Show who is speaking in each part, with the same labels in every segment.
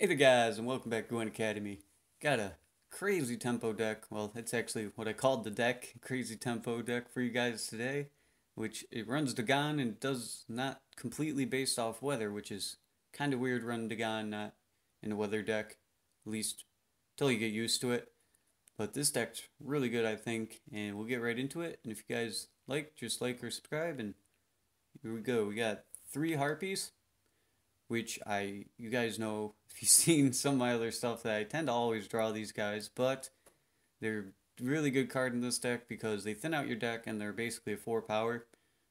Speaker 1: Hey there guys, and welcome back to Gwent Academy. Got a crazy tempo deck. Well, it's actually what I called the deck, crazy tempo deck for you guys today, which it runs Dagon and does not completely based off weather, which is kind of weird running Dagon not in a weather deck, at least till you get used to it. But this deck's really good, I think, and we'll get right into it. And if you guys like, just like or subscribe, and here we go. We got 3 harpies, which you guys know if you've seen some of my other stuff that I tend to always draw these guys, but they're a really good card in this deck because they thin out your deck and they're basically a 4 power,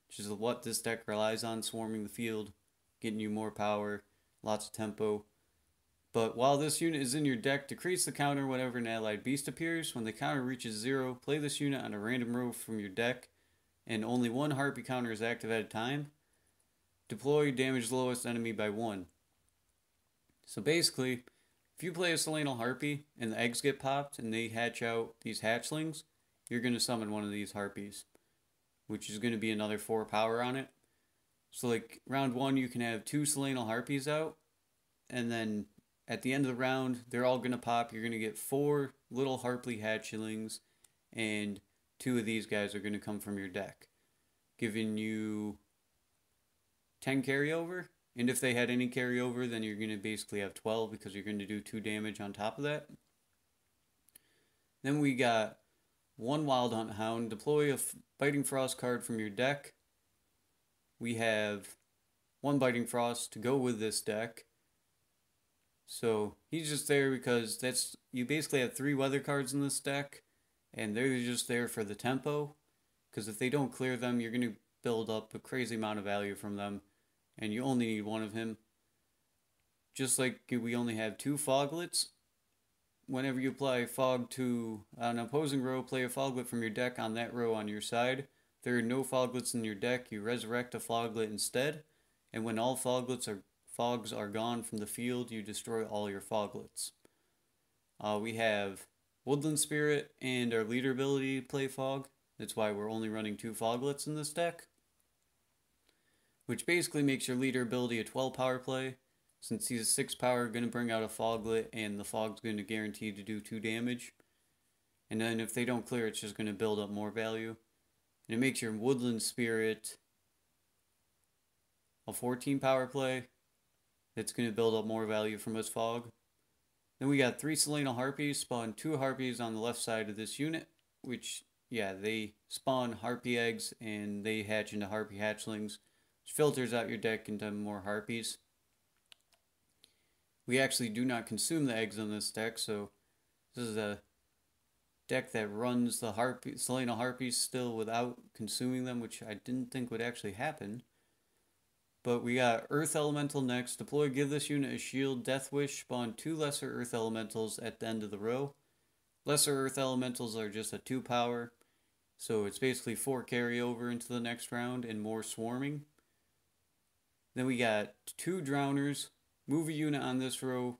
Speaker 1: which is what this deck relies on, swarming the field, getting you more power, lots of tempo. But while this unit is in your deck, decrease the counter whenever an allied beast appears. When the counter reaches 0, play this unit on a random row from your deck, and only one harpy counter is active at a time. Deploy damage the lowest enemy by 1. So basically, if you play a Selenial Harpy and the eggs get popped and they hatch out these hatchlings, you're going to summon one of these harpies, which is going to be another 4 power on it. So like round 1 you can have 2 Selenial Harpies out, and then at the end of the round they're all going to pop. You're going to get 4 little Harpy hatchlings, and 2 of these guys are going to come from your deck, giving you 10 carryover, and if they had any carryover, then you're going to basically have 12 because you're going to do 2 damage on top of that. Then we got 1 Wild Hunt Hound. Deploy a Biting Frost card from your deck. We have 1 Biting Frost to go with this deck. So he's just there because you basically have 3 weather cards in this deck, and they're just there for the tempo, because if they don't clear them, you're going to build up a crazy amount of value from them, and you only need 1 of him. Just like we only have 2 Foglets. Whenever you apply Fog to an opposing row, play a Foglet from your deck on that row on your side. If there are no Foglets in your deck, you resurrect a Foglet instead, and when all Fogs are gone from the field, you destroy all your Foglets. We have Woodland Spirit and our leader ability to play Fog. That's why we're only running 2 Foglets in this deck, which basically makes your leader ability a 12 power play. Since he's a 6 power, going to bring out a Foglet, and the Fog's going to guarantee to do 2 damage. And then if they don't clear, it's just going to build up more value. And it makes your Woodland Spirit a 14 power play. That's going to build up more value from his Fog. Then we got 3 Selenial Harpies. Spawn 2 Harpies on the left side of this unit, which, yeah, they spawn Harpy eggs and they hatch into Harpy hatchlings, which filters out your deck into more Harpies. We actually do not consume the eggs on this deck, so this is a deck that runs the Selenial Harpies still without consuming them, which I didn't think would actually happen. But we got Earth Elemental next. Deploy, give this unit a shield, Death Wish, spawn 2 Lesser Earth Elementals at the end of the row. Lesser Earth Elementals are just a 2 power, so it's basically 4 carryover into the next round and more swarming. Then we got 2 Drowners. Move a unit on this row,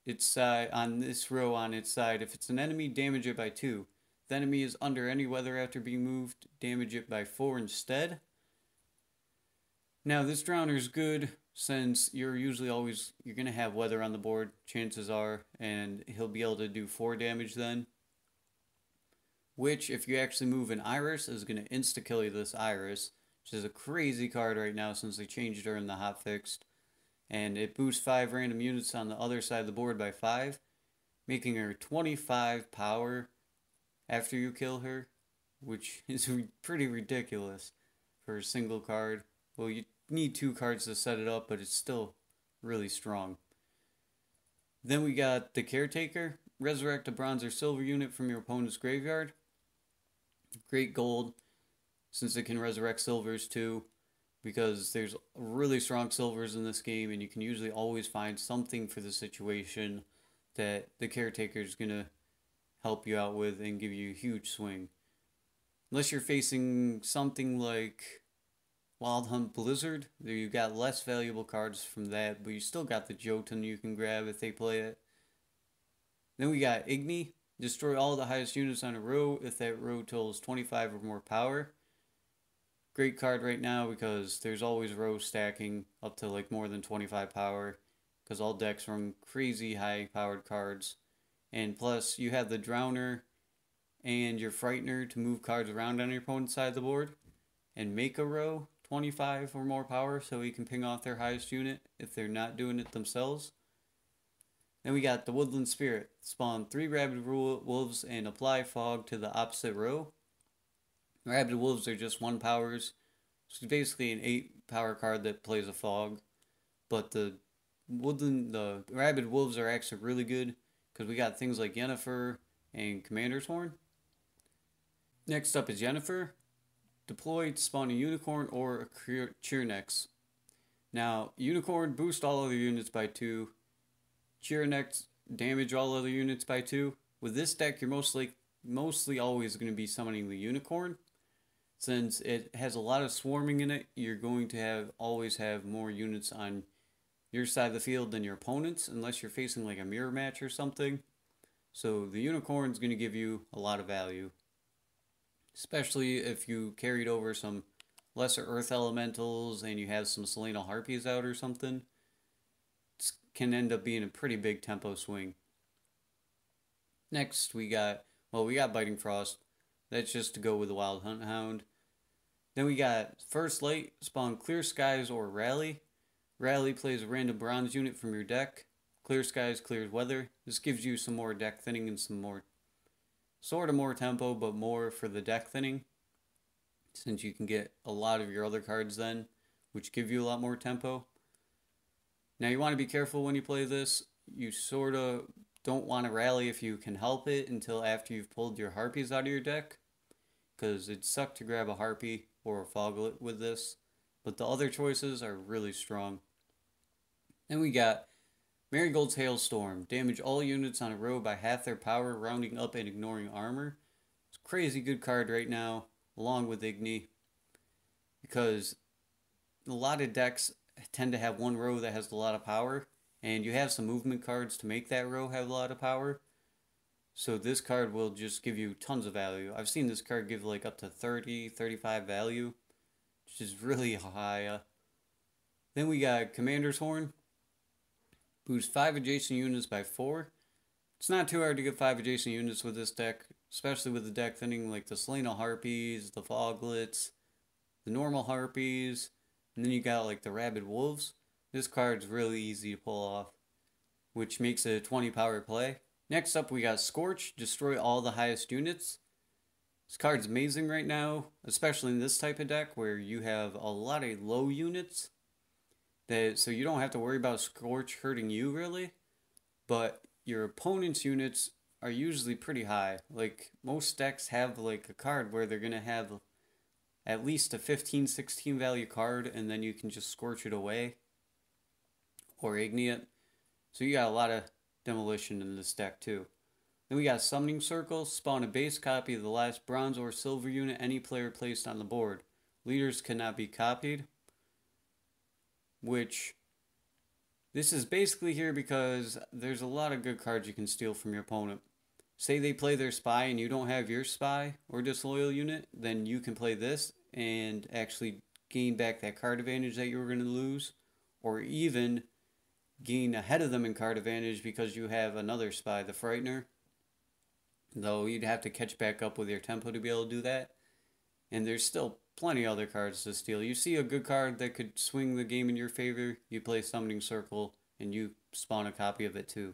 Speaker 1: its side. If it's an enemy, damage it by 2. If the enemy is under any weather after being moved, damage it by 4 instead. Now this Drowner is good since you're going to have weather on the board, chances are, and he'll be able to do 4 damage then. Which, if you actually move an Iris, is going to insta-kill you this Iris, which is a crazy card right now since they changed her in the hotfixed. And it boosts 5 random units on the other side of the board by 5, making her 25 power after you kill her, which is pretty ridiculous for a single card. Well, you need 2 cards to set it up, but it's still really strong. Then we got the Caretaker. Resurrect a bronze or silver unit from your opponent's graveyard. Great gold, since it can resurrect silvers too, because there's really strong silvers in this game, and you can usually always find something for the situation that the Caretaker is going to help you out with and give you a huge swing. Unless you're facing something like Wild Hunt Blizzard, you've got less valuable cards from that, but you still got the Jotun you can grab if they play it. Then we got Igni. Destroy all the highest units on a row if that row totals 25 or more power. Great card right now because there's always row stacking up to like more than 25 power. because all decks run crazy high powered cards. And plus, you have the Drowner and your Frightener to move cards around on your opponent's side of the board and make a row 25 or more power so you can ping off their highest unit if they're not doing it themselves. Then we got the Woodland Spirit. Spawn 3 Rabid Wolves and apply Fog to the opposite row. Rabid Wolves are just 1 powers. So it's basically an 8 power card that plays a Fog. But the Rabid Wolves are actually really good because we got things like Yennefer and Commander's Horn. Next up is Yennefer. Deploy to spawn a Unicorn or a Cheernex. Now, Unicorn boost all other units by 2. Cheernex damage all other units by 2. With this deck, you're mostly always going to be summoning the Unicorn. Since it has a lot of swarming in it, you're going to always have more units on your side of the field than your opponent's, unless you're facing like a mirror match or something. So the Unicorn's going to give you a lot of value. Especially if you carried over some lesser earth elementals and you have some Selena Harpies out or something. It can end up being a pretty big tempo swing. Next we got Biting Frost. That's just to go with the Wild Hunt Hound. Then we got First Light, spawn Clear Skies or Rally. Rally plays a random bronze unit from your deck. Clear Skies clears weather. This gives you some more deck thinning and some more sort of more tempo, but more for the deck thinning, since you can get a lot of your other cards then, which give you a lot more tempo. Now you want to be careful when you play this. You sort of don't want to rally if you can help it until after you've pulled your Harpies out of your deck, because it'd suck to grab a Harpy or a Foglet with this, but the other choices are really strong. Then we got Marigold's Hailstorm. Damage all units on a row by half their power, rounding up and ignoring armor. It's a crazy good card right now, along with Igni, because a lot of decks tend to have one row that has a lot of power, and you have some movement cards to make that row have a lot of power. So this card will just give you tons of value. I've seen this card give like up to 30, 35 value, which is really high. Then we got Commander's Horn. Boost 5 adjacent units by 4. It's not too hard to get 5 adjacent units with this deck, especially with the deck thinning like the Selena Harpies, the Foglets, the normal Harpies, and then you got like the Rabid Wolves. This card's really easy to pull off, which makes it a 20 power play. Next up we got Scorch, destroy all the highest units. This card's amazing right now, especially in this type of deck where you have a lot of low units. So you don't have to worry about Scorch hurting you really, but your opponent's units are usually pretty high. Like most decks have like a card where they're going to have at least a 15, 16 value card, and then you can just Scorch it away or Igni it. So you got a lot of demolition in this deck too. Then we got Summoning Circle, spawn a base copy of the last bronze or silver unit any player placed on the board. Leaders cannot be copied. Which, this is basically here because there's a lot of good cards you can steal from your opponent. Say they play their Spy and you don't have your Spy or Disloyal unit, then you can play this and actually gain back that card advantage that you were going to lose, or even gain ahead of them in card advantage because you have another Spy, the Frightener. Though you'd have to catch back up with your tempo to be able to do that. And there's still plenty of other cards to steal. You see a good card that could swing the game in your favor, you play Summoning Circle, and you spawn a copy of it too.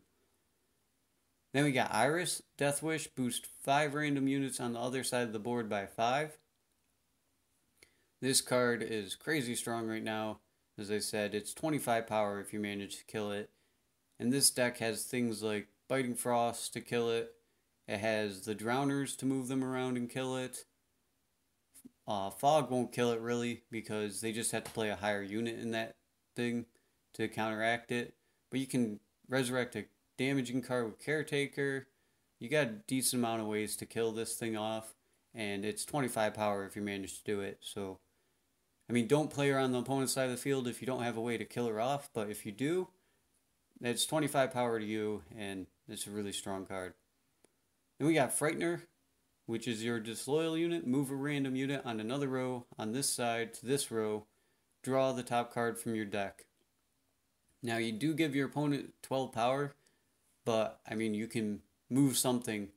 Speaker 1: Then we got Iris, Death Wish, boost 5 random units on the other side of the board by 5. This card is crazy strong right now. As I said, it's 25 power if you manage to kill it. And this deck has things like Biting Frost to kill it. It has the Drowners to move them around and kill it. Fog won't kill it really because they just have to play a higher unit in that thing to counteract it. But you can resurrect a damaging card with Caretaker. You got a decent amount of ways to kill this thing off. And it's 25 power if you manage to do it. So, I mean, don't play her on the opponent's side of the field if you don't have a way to kill her off. But if you do, that's 25 power to you. And it's a really strong card. Then we got Frightener, which is your Disloyal unit. Move a random unit on another row on this side to this row. Draw the top card from your deck. Now you do give your opponent 12 power, but I mean you can move something,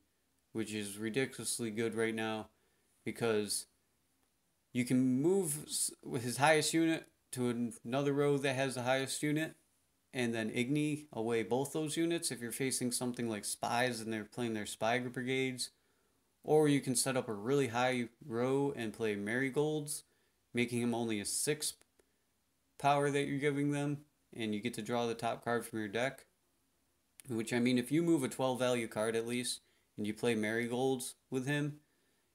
Speaker 1: which is ridiculously good right now, because you can move with his highest unit to another row that has the highest unit, and then Igni away both those units if you're facing something like spies and they're playing their spy brigades. Or you can set up a really high row and play marigolds, making him only a 6 power that you're giving them, and you get to draw the top card from your deck. Which, I mean, if you move a 12 value card at least, and you play marigolds with him,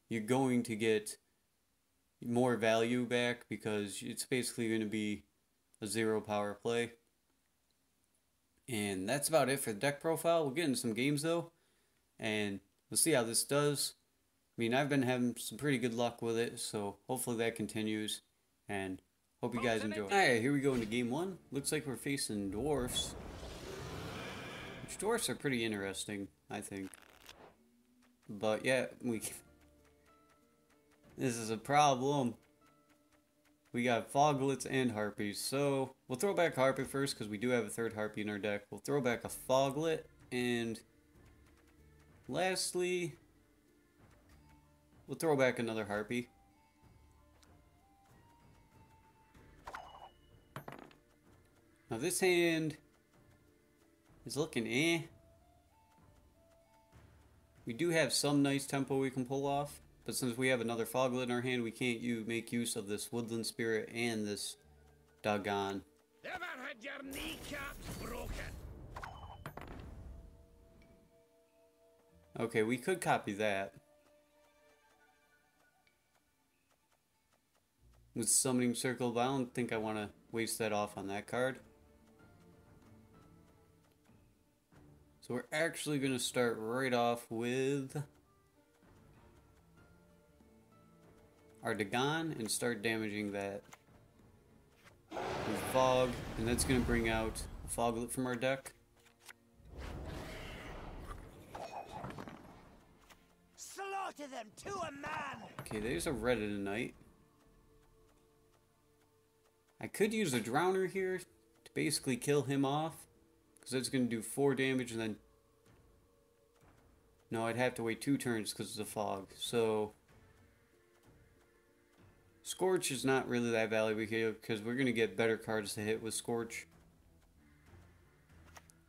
Speaker 1: you're going to get more value back, because it's basically going to be a 0 power play. And that's about it for the deck profile. We'll get into some games though, and we'll see how this does. I mean, I've been having some pretty good luck with it, so hopefully that continues, and hope you guys enjoy. Alright, here we go into game 1. Looks like we're facing dwarfs. Which dwarfs are pretty interesting, I think. But yeah, this is a problem. We got foglets and harpies, so we'll throw back harpy first because we do have a third harpy in our deck. We'll throw back a foglet, and lastly, we'll throw back another harpy. Now this hand is looking eh. We do have some nice tempo we can pull off, but since we have another foglet in our hand, we can't make use of this woodland spirit and this Dagon.
Speaker 2: Ever had your kneecaps broken?
Speaker 1: Okay, we could copy that. With Summoning Circle, but I don't think I want to waste that off on that card. So we're actually going to start right off with our Dagon and start damaging that with Fog, and that's going to bring out a Foglet from our deck.
Speaker 2: Slaughter them to a man!
Speaker 1: Okay, there's a Redidonite. I could use a Drowner here to basically kill him off, because that's going to do 4 damage, and then no, I'd have to wait 2 turns because of the fog. So Scorch is not really that valuable here because we're going to get better cards to hit with Scorch.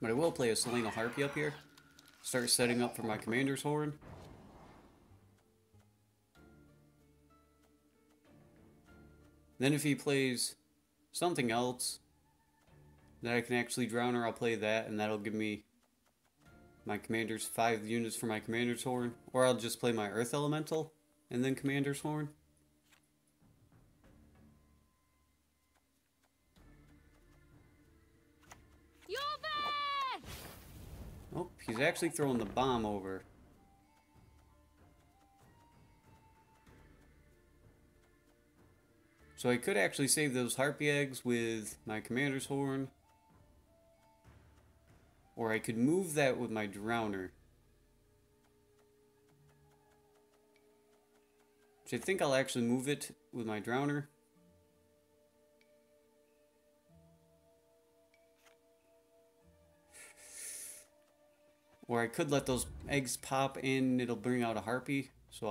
Speaker 1: But I will play a Selena Harpy up here. Start setting up for my Commander's Horn. Then if he plays something else that I can actually drown her, I'll play that, and that'll give me my Commander's 5 units for my Commander's Horn. Or I'll just play my Earth Elemental and then Commander's Horn. Oh, he's actually throwing the bomb over. So I could actually save those Harpy eggs with my Commander's Horn. Or I could move that with my Drowner. Which I think I'll actually move it with my Drowner. Or I could let those eggs pop and it'll bring out a Harpy. So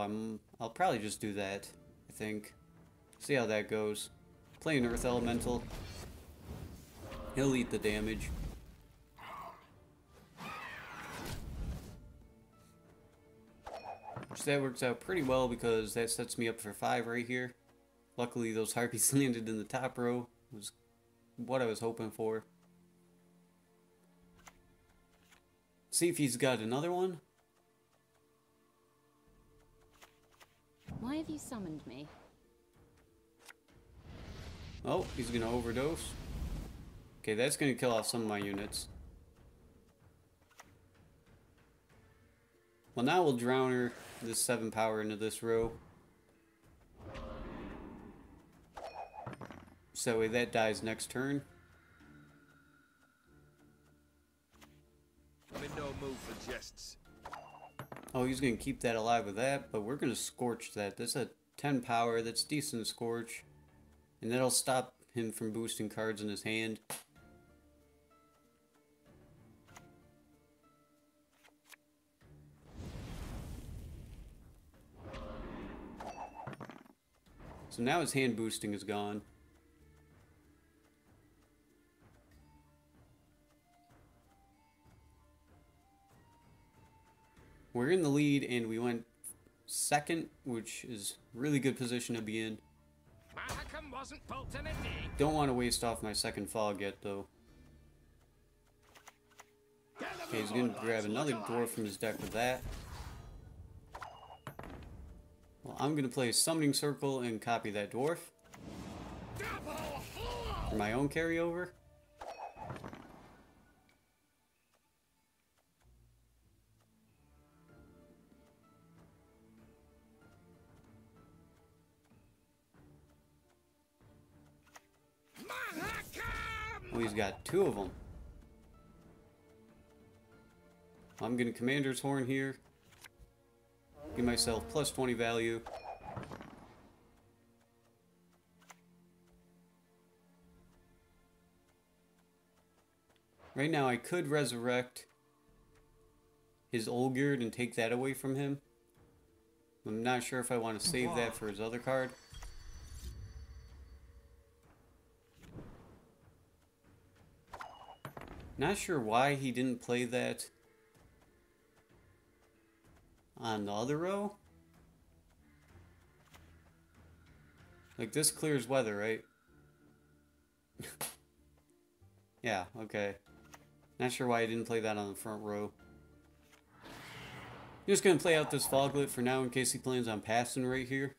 Speaker 1: I'll probably just do that, I think. See how that goes. Play an Earth Elemental. He'll eat the damage. Which that works out pretty well because that sets me up for 5 right here. Luckily those Harpies landed in the top row. Was what I was hoping for. See if he's got another one.
Speaker 3: Why have you summoned me?
Speaker 1: Oh, he's gonna overdose. Okay, that's gonna kill off some of my units. Well, now we'll Drowner this 7 power into this row. So that way that dies next turn.
Speaker 2: I'm in no mood for jests.
Speaker 1: Oh, he's gonna keep that alive with that, but we're gonna Scorch that. That's a 10 power, that's decent Scorch. And that'll stop him from boosting cards in his hand. So now his hand boosting is gone. We're in the lead and we went second, which is really good position to be in.
Speaker 2: Mahakam wasn't built in a day.
Speaker 1: Don't want to waste off my second fog yet, though. Okay, he's going to grab another dwarf from his deck with that. Well, I'm going to play a Summoning Circle and copy that dwarf for my own carryover. Oh, he's got two of them. I'm going to Commander's Horn here. Give myself plus 20 value. Right now I could resurrect his Olgerd and take that away from him. I'm not sure if I want to save that for his other card. Not sure why he didn't play that on the other row. Like, this clears weather, right? Yeah, okay. Not sure why I didn't play that on the front row. I'm just gonna play out this Foglet for now in case he plans on passing right here.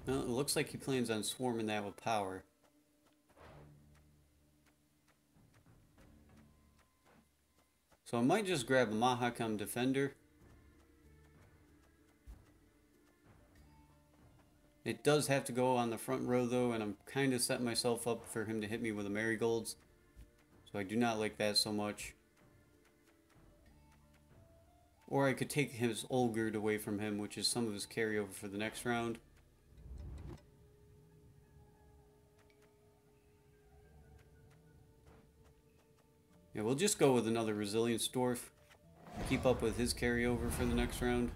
Speaker 1: Well, it looks like he plans on swarming that with power. So I might just grab a Mahakam Defender. It does have to go on the front row though, and I'm kind of setting myself up for him to hit me with a Marigolds. So I do not like that so much. Or I could take his Olgerd away from him, which is some of his carryover for the next round. Yeah, we'll just go with another Resilience Dwarf. Keep up with his carryover for the next round.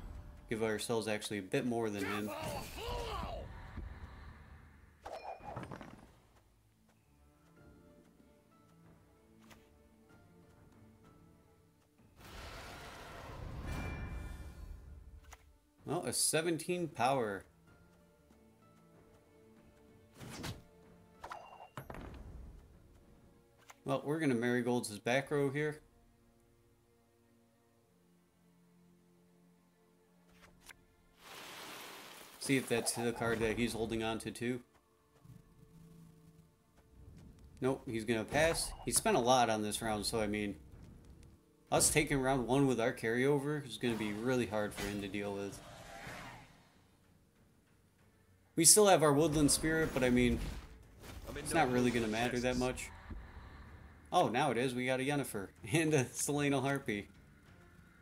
Speaker 1: Give ourselves actually a bit more than him. Well, a 17 power. Well, we're going to Marigolds his back row here. See if that's the card that he's holding on to too. Nope, he's going to pass. He spent a lot on this round, so I mean, us taking round one with our carryover is going to be really hard for him to deal with. We still have our Woodland Spirit, but I mean, it's not really going to matter that much. Oh, now it is. We got a Yennefer and a Selena Harpy.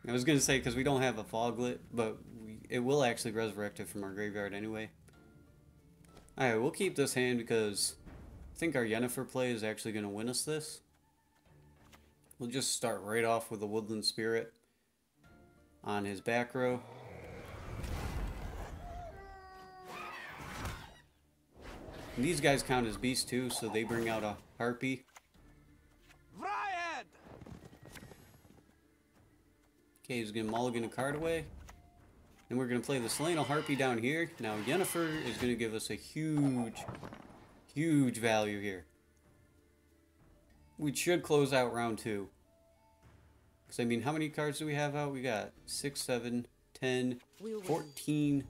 Speaker 1: I was going to say because we don't have a Foglet, but it will actually resurrect it from our graveyard anyway. Alright, we'll keep this hand because I think our Yennefer play is actually going to win us this. We'll just start right off with a Woodland Spirit on his back row. And these guys count as beasts too, so they bring out a Harpy. Okay, he's going to mulligan a card away. And we're going to play the Selena Harpy down here. Now, Yennefer is going to give us a huge, huge value here. We should close out round two. Because, I mean, how many cards do we have out? We got 6, 7, 10, 14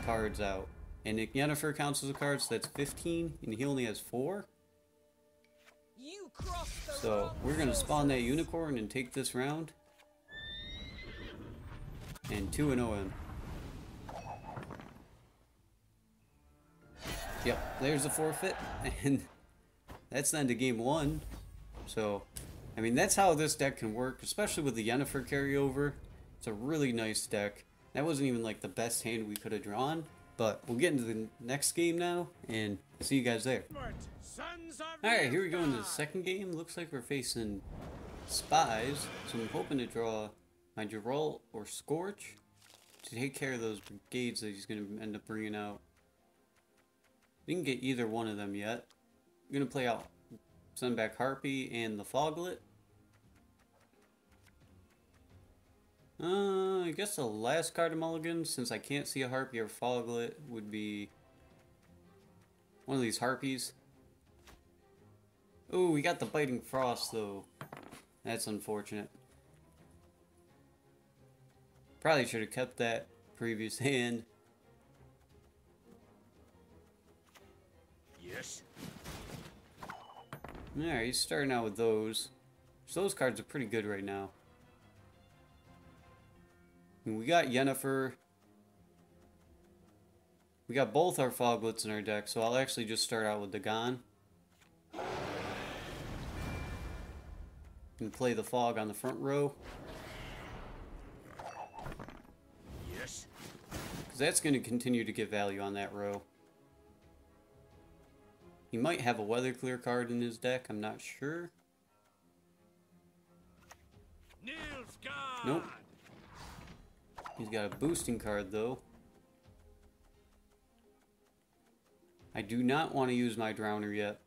Speaker 1: cards out. And if Yennefer counts as a card, so that's 15. And he only has 4. So, we're going to spawn that Unicorn and take this round. And 2-0 him. Yep, there's a forfeit. And that's the end of game one. So, I mean, that's how this deck can work, especially with the Yennefer carryover. It's a really nice deck. That wasn't even like the best hand we could have drawn. But we'll get into the next game now, and see you guys there. Alright, here we go into the second game. Looks like we're facing Spies. So I'm hoping to draw my Geralt or Scorch. to take care of those brigades that he's going to end up bringing out. Didn't get either one of them yet. I'm going to play out send back Harpy and the Foglet. I guess the last card of Mulligan, since I can't see a Harpy or Foglet, would be one of these Harpies. Oh, we got the Biting Frost, though. That's unfortunate. Probably should have kept that previous hand.
Speaker 2: Yes.
Speaker 1: Alright, he's starting out with those. So those cards are pretty good right now. And we got Yennefer. We got both our Foglets in our deck, so I'll actually just start out with Dagon. And play the Fog on the front row.
Speaker 2: Yes.
Speaker 1: Because that's going to continue to get value on that row. He might have a Weather Clear card in his deck, I'm not sure. Nope. He's got a boosting card though. I do not want to use my Drowner yet.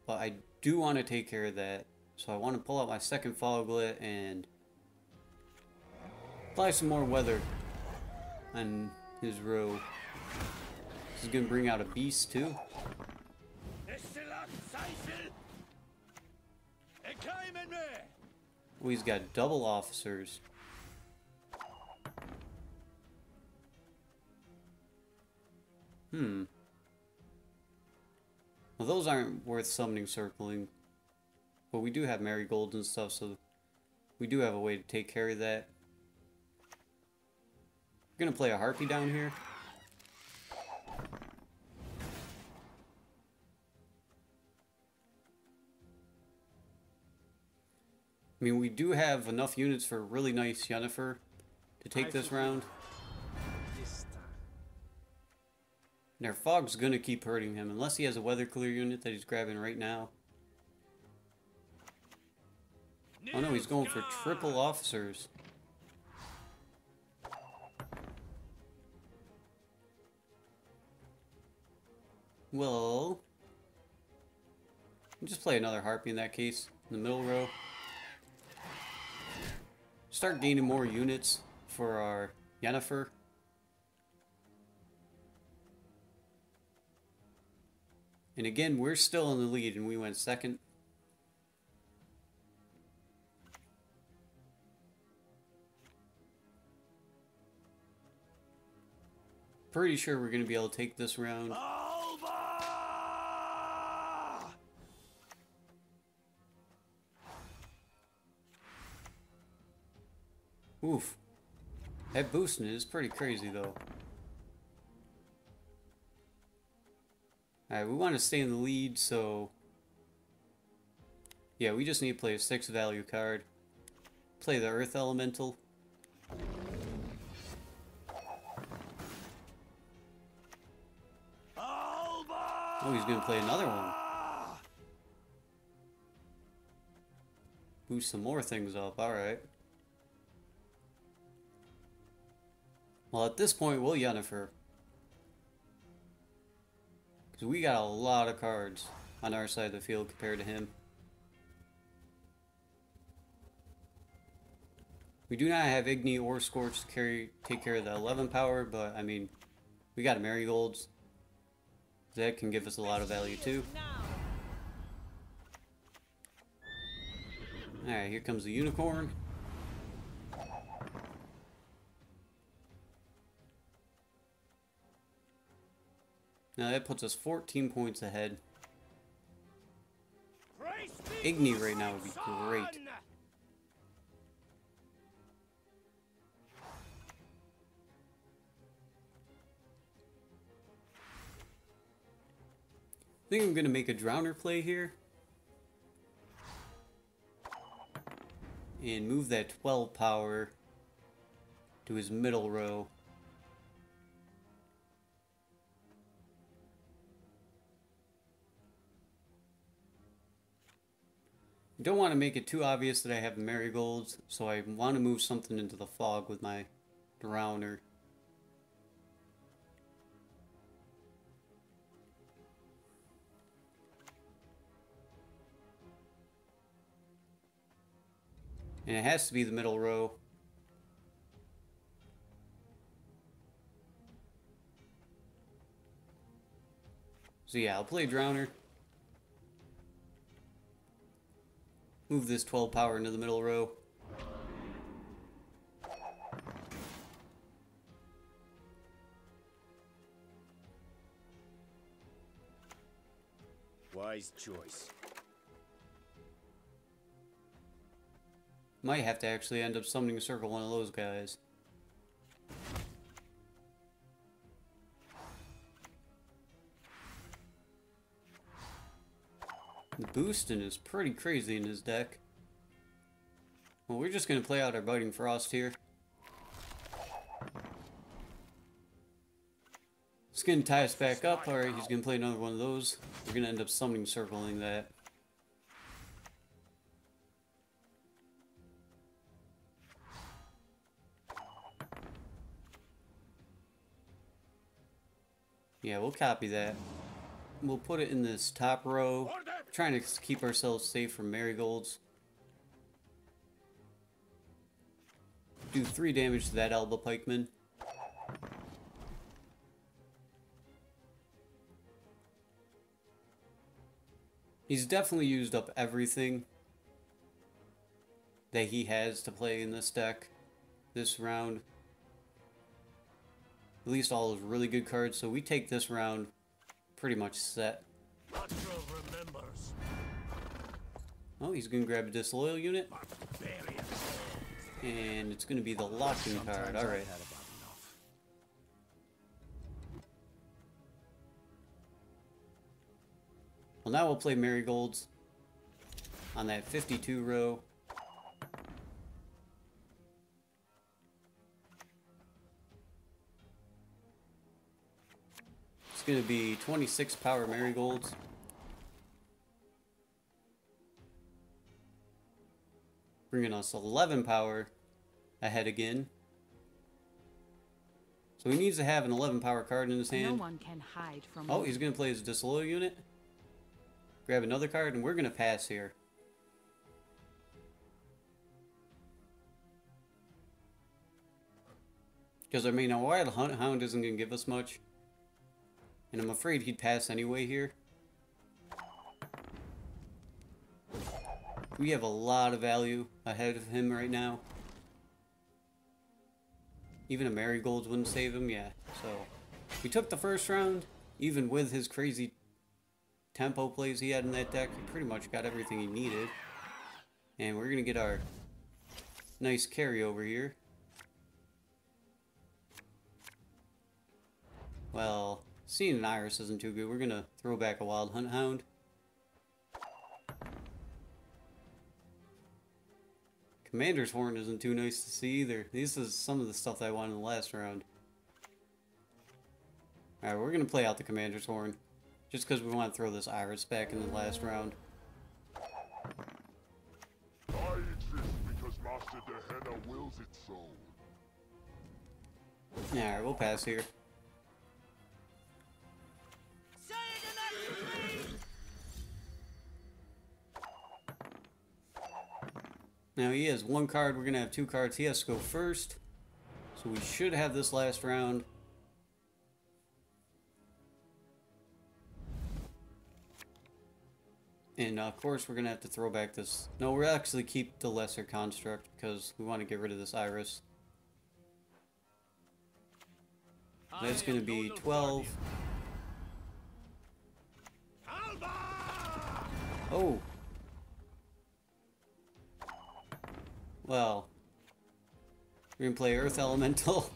Speaker 1: But I do want to take care of that. So I want to pull out my second Foglet and apply some more weather on his row. This is going to bring out a beast too. Oh, he's got double officers. Well, those aren't worth summoning circling. But we do have marigolds and stuff, so we do have a way to take care of that. We're gonna play a Harpy down here. I mean, we do have enough units for a really nice Yennefer to take this round. And our Fog's gonna keep hurting him, unless he has a Weather Clear unit that he's grabbing right now. Oh no, he's going for triple officers. Well, just play another Harpy in that case, in the middle row. Start gaining more units for our Yennefer. And again, we're still in the lead and we went second. Pretty sure we're going to be able to take this round. Oof. That boosting is pretty crazy though. Alright, we want to stay in the lead, so yeah, we just need to play a 6 value card. Play the Earth Elemental. Oh, he's going to play another one. Boost some more things up, alright. Well, at this point, we'll Yennefer. Because we got a lot of cards on our side of the field compared to him. We do not have Igni or Scorch to take care of the 11 power, but I mean, we got Marigolds. That can give us a lot of value too. Alright, here comes the Unicorn. Now that puts us 14 points ahead. Igni right now would be great. I think I'm going to make a Drowner play here. And move that 12 power to his middle row. I don't want to make it too obvious that I have the Marigolds, so I want to move something into the Fog with my Drowner. And it has to be the middle row. So yeah, I'll play Drowner. Move this 12 power into the middle row.
Speaker 2: Wise choice.
Speaker 1: Might have to actually end up summoning circle one of those guys. Boosting is pretty crazy in his deck. Well, we're just going to play out our Biting Frost here. It's going to tie us back up. Alright, he's going to play another one of those. We're going to end up summoning circling that. Yeah, we'll copy that. We'll put it in this top row. Trying to keep ourselves safe from marigolds. Do 3 damage to that Alba Pikeman. He's definitely used up everything that he has to play in this deck this round. At least all his really good cards, so we take this round pretty much set.
Speaker 2: Remembers.
Speaker 1: Oh, he's going to grab a Disloyal unit. And it's going to be the locking card. Alright. Well, now we'll play Marigolds on that 52 row. It's going to be 26 power Marigolds. Bringing us 11 power ahead again. So he needs to have an 11 power card in his hand.
Speaker 3: No one can hide from
Speaker 1: Oh, he's going to play his Disloyal unit. Grab another card, and we're going to pass here. Because, I mean, a Wild Hound isn't going to give us much. And I'm afraid he'd pass anyway here. We have a lot of value ahead of him right now. Even a Marigold wouldn't save him, yeah. So, we took the first round. Even with his crazy tempo plays he had in that deck, he pretty much got everything he needed. And we're going to get our nice carryover here. Well, seeing an Iris isn't too good. We're going to throw back a Wild Hound. Commander's Horn isn't too nice to see either. This is some of the stuff that I wanted in the last round. Alright, we're going to play out the Commander's Horn. Just because we want to throw this Iris back in the last round.
Speaker 4: I exist because Master Gehenna wills it so.
Speaker 1: Alright, we'll pass here. Now he has one card, we're going to have 2 cards. He has to go first. So we should have this last round. And of course we're going to have to throw back this. No, we'll actually keep the lesser construct because we want to get rid of this Iris. That's going to be 12. Oh! Well, we're going to play Earth Elemental.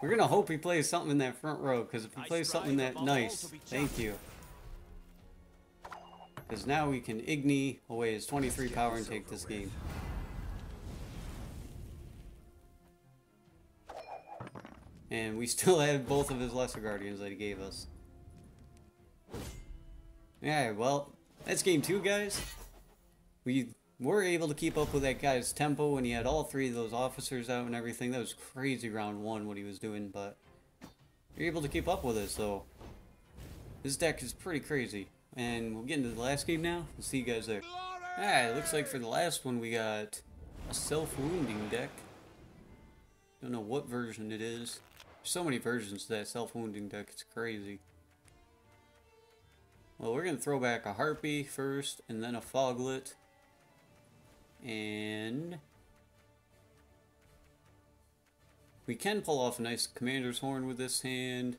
Speaker 1: We're going to hope he plays something in that front row, because if he plays something that nice, thank you. Because now we can Igni away his 23 power and take this game. And we still have both of his Lesser Guardians that he gave us. Yeah, well, that's game 2, guys. We we're able to keep up with that guy's tempo when he had all three of those officers out and everything. That was crazy round one what he was doing, but you're able to keep up with it, so this deck is pretty crazy. And we'll get into the last game now. We'll see you guys there. Alright, looks like for the last one we got a self-wounding deck. Don't know what version it is. There's so many versions to that self-wounding deck, it's crazy. Well, we're going to throw back a Harpy first, and then a Foglet. And we can pull off a nice Commander's Horn with this hand.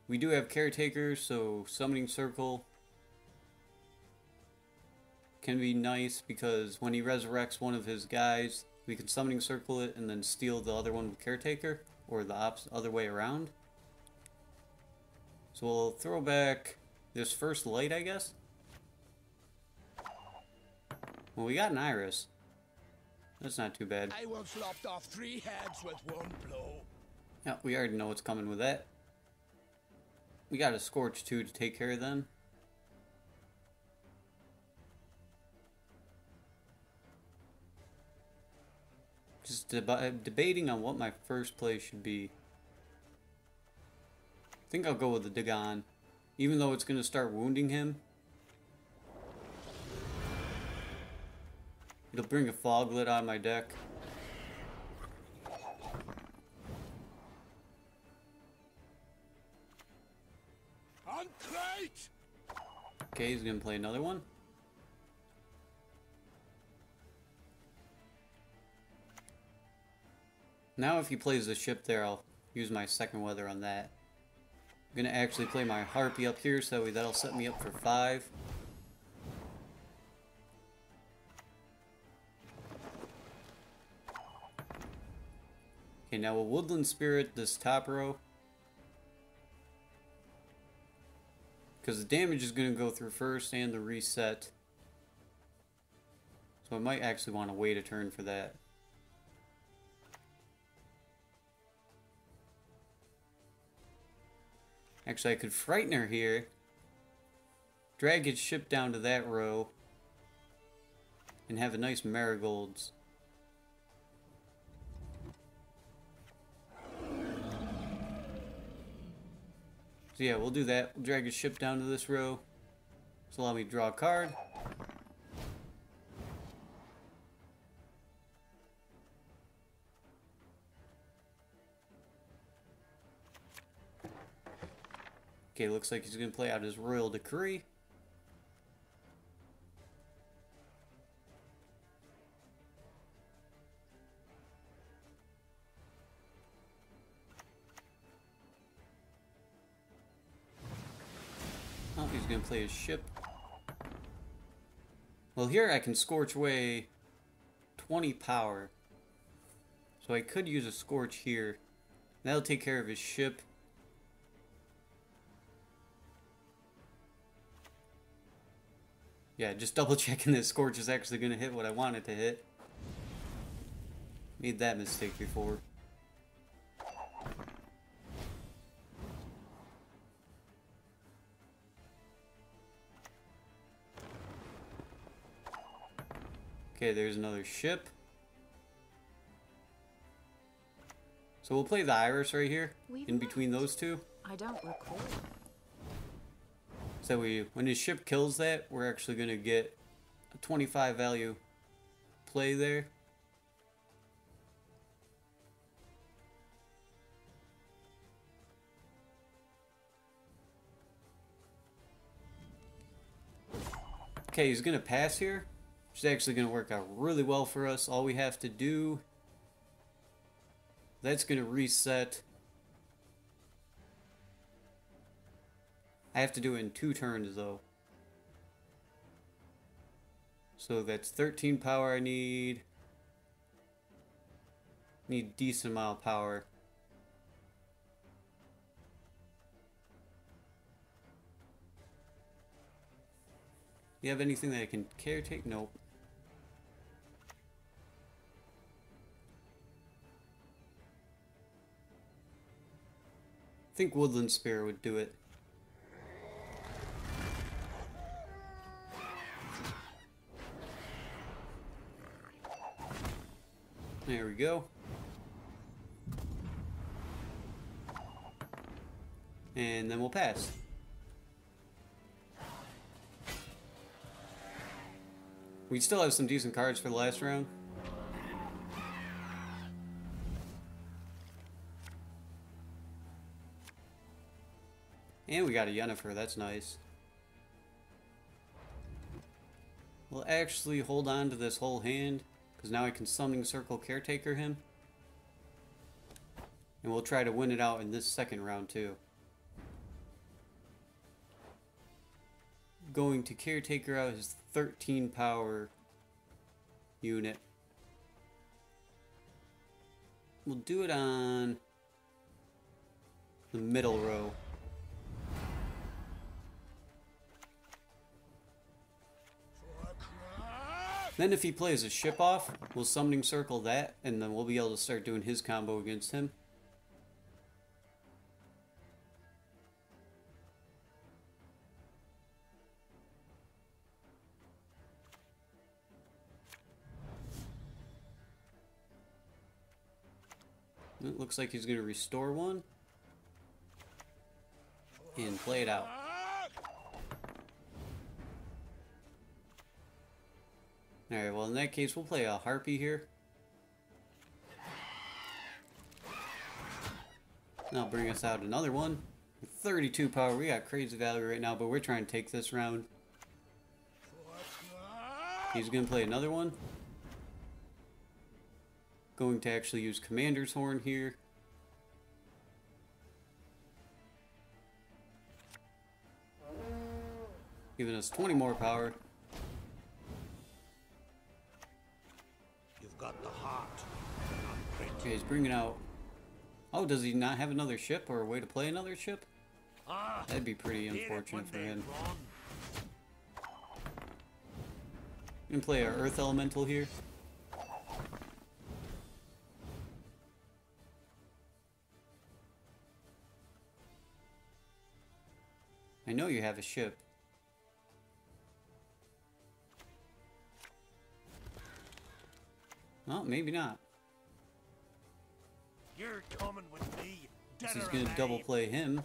Speaker 1: We do have Caretaker, so Summoning Circle can be nice because when he resurrects one of his guys, we can Summoning Circle it and then steal the other one with Caretaker, or the other way around. So we'll throw back this first light, I guess. Well, we got an Iris. That's not too bad.
Speaker 2: I once lopped off 3 heads with one blow.
Speaker 1: Yeah, we already know what's coming with that. We got a Scorch too to take care of them. Just debating on what my first play should be. I think I'll go with the Dagon, even though it's going to start wounding him. It'll bring a Foglet out of my deck. Okay, he's going to play another one. Now if he plays the ship there, I'll use my second weather on that. I'm going to actually play my Harpy up here, so that'll set me up for 5. Okay, now we'll Woodland Spirit this top row. Because the damage is going to go through first and the reset. So I might actually want to wait a turn for that. Actually, I could Frighten her here. Drag his ship down to that row. And have a nice Marigolds. So yeah, we'll do that. We'll drag his ship down to this row. So allow me to draw a card. Okay, looks like he's going to play out his Royal Decree. Oh, he's going to play his ship. Well, here I can Scorch away 20 power. So I could use a Scorch here. That'll take care of his ship. Yeah, just double checking that Scorch is actually going to hit what I want it to hit. Made that mistake before. Okay, there's another ship. So we'll play the Iris right here, in between those two.
Speaker 3: I don't recall.
Speaker 1: So when his ship kills that, we're actually going to get a 25 value play there. Okay, he's going to pass here, which is actually going to work out really well for us. All we have to do, that's going to reset. I have to do it in 2 turns though. So that's 13 power I need. Need decent amount of power. You have anything that I can caretake? Nope. I think Woodland Spirit would do it. There we go. And then we'll pass. We still have some decent cards for the last round. And we got a Yennefer, that's nice. We'll actually hold on to this whole hand, because now I can Summoning Circle Caretaker him. And we'll try to win it out in this second round too. Going to Caretaker out his 13 power unit. We'll do it on the middle row. Then if he plays a ship off, we'll Summoning Circle that, and then we'll be able to start doing his combo against him. It looks like he's going to restore one and play it out. Alright, well in that case we'll play a Harpy here. That'll bring us out another one. 32 power, we got crazy value right now, but we're trying to take this round. He's going to play another one. Going to actually use Commander's Horn here. Giving us 20 more power.
Speaker 2: You've got the heart.
Speaker 1: Okay, he's bringing out... Oh, does he not have another ship or a way to play another ship? That'd be pretty unfortunate for him. I'm gonna play our Earth Elemental here. I know you have a ship. Well, maybe not.
Speaker 2: You're coming with me.
Speaker 1: This is gonna double play him.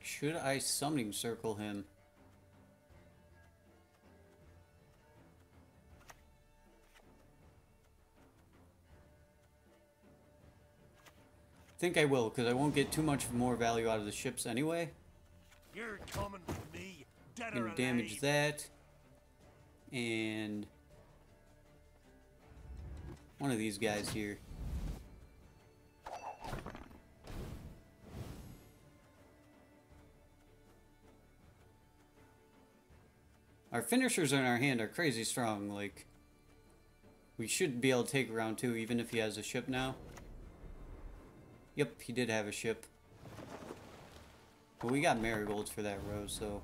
Speaker 1: Should I Summoning Circle him? I think I will, because I won't get too much more value out of the ships anyway.
Speaker 2: You're coming with me. Dead or
Speaker 1: Gonna damage
Speaker 2: alive.
Speaker 1: that. And one of these guys here. Our finishers in our hand are crazy strong. Like, we should be able to take round 2 even if he has a ship now. Yep, he did have a ship. But we got marigolds for that row, so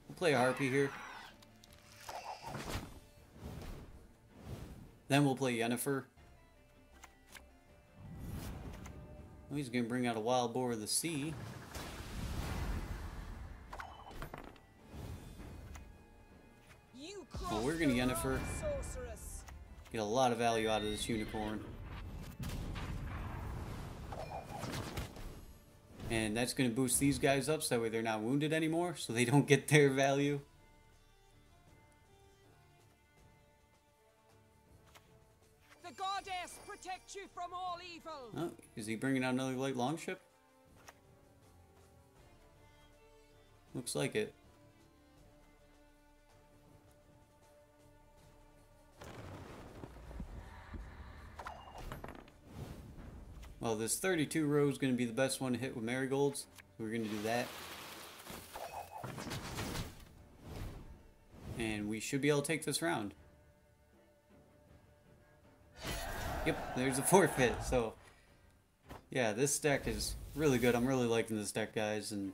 Speaker 1: we'll play a Harpy here. Then we'll play Yennefer. Oh, he's gonna bring out a Wild Boar of the Sea. Well, we're gonna Yennefer. Get a lot of value out of this unicorn. And that's going to boost these guys up so that way they're not wounded anymore, so they don't get their value.
Speaker 5: The goddess protect you from all evil.
Speaker 1: Oh, is he bringing out another light longship? Looks like it. Well, this 32 row is going to be the best one to hit with marigolds, so we're going to do that. And we should be able to take this round. Yep, there's a forfeit. So, yeah, this deck is really good. I'm really liking this deck, guys, and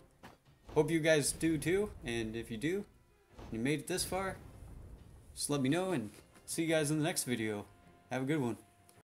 Speaker 1: hope you guys do too. And if you do, you made it this far, just let me know, and see you guys in the next video. Have a good one.